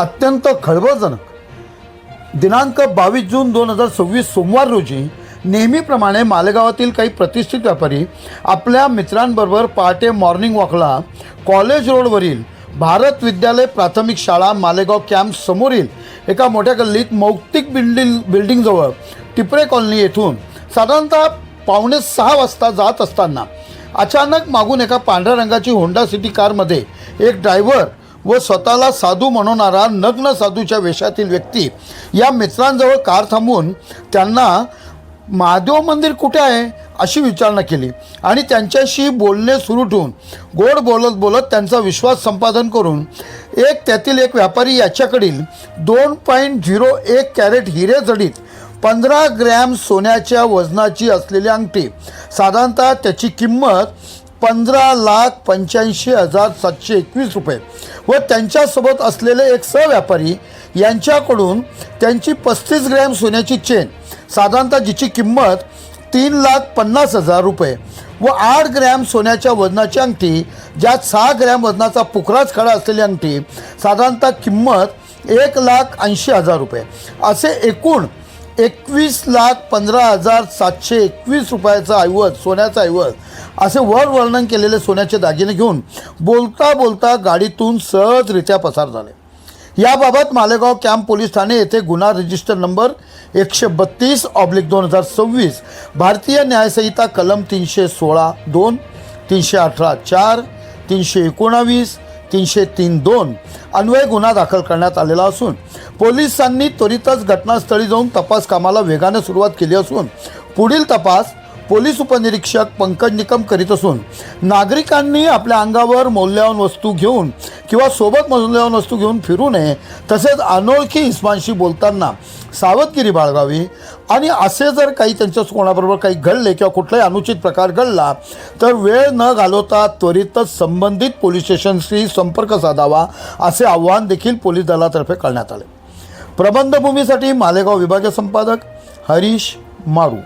अत्यंत खळबळजनक. दिनांक 22 जून 2026 सोमवार रोजी नेहमीप्रमाणे मालेगावातील काही प्रतिष्ठित व्यापारी आपल्या मित्रांबरोबर पहाटे मॉर्निंग वॉकला कॉलेज रोडवरील भारत विद्यालय प्राथमिक शाळा मालेगाव कॅम्प समोरील एका मोठ्या गल्लीत मौक्तिक बिल्डिंगजवळ टिपरे कॉलनी येथून साधारणतः 5:45 वाजता जात असताना अचानक मागून एका पांढऱ्या रंगाची होंडा सिटी कारमध्ये एक ड्रायव्हर व स्वतःला साधू म्हणवणारा नग्न साधूच्या वेशातील व्यक्ती या मित्रांजवळ कार थांबवून त्यांना महादेव मंदिर कुठे आहे अशी विचारणा केली आणि त्यांच्याशी बोलणे सुरू ठेवून गोड बोलत बोलत त्यांचा विश्वास संपादन करून त्यातील एक व्यापारी याच्याकडील 2.01 कॅरेट हिरे जडित 15 ग्रॅम सोन्याच्या वजनाची असलेली अंगठी, साधारणतः त्याची किंमत 15,85,721 रुपये व त्यांच्यासोबत असलेले एक सहव्यापारी यांच्याकडून त्यांची 35 ग्रॅम सोन्याची चेन, साधारणतः जिची किंमत 3,50,000 रुपये व 8 ग्रॅम सोन्याच्या वजनाची अंगठी, ज्यात 6 ग्रॅम वजनाचा पुखराज खडा असलेली अंगठी, साधारणतः किंमत 1,80,000 रुपये असे एकूण 21,15,721 रुपयाचा ऐवज, सोन्याचा ऐवज असे वर वर्णन केलेले सोन्याचे दागिने घेऊन बोलता बोलता गाडीतून सहजरित्या पसार झाले. याबाबत मालेगाव कॅम्प पोलीस ठाणे येथे गुन्हा रजिस्टर नंबर 132/2026 भारतीय न्यायसंहिता कलम 316(2), 318(4), 319, 303(2) अन्वये गुन्हा दाखल करण्यात आलेला असून पोलिसांनी त्वरितच घटनास्थळी जाऊन तपास कामाला वेगाने सुरुवात केली असून पुढील तपास पोलीस उपनिरीक्षक पंकज निकम करीत असून नागरिकांनी आपल्या अंगावर मौल्यवान वस्तू घेऊन किंवा सोबत मौल्यवान वस्तू घेऊन फिरू नये, तसेच अनोळखी इस्मांशी बोलताना सावधगिरी बाळगावी आणि असे जर काही त्यांच्या कोणाबरोबर काही घडले किंवा कुठलाही अनुचित प्रकार घडला तर वेळ न घालवता त्वरितच संबंधित पोलीस स्टेशनशी संपर्क साधावा असे आवाहन देखील पोलीस दलातर्फे करण्यात आले. प्रबंधभूमीसाठी मालेगाव विभागीय संपादक हरीश मारू.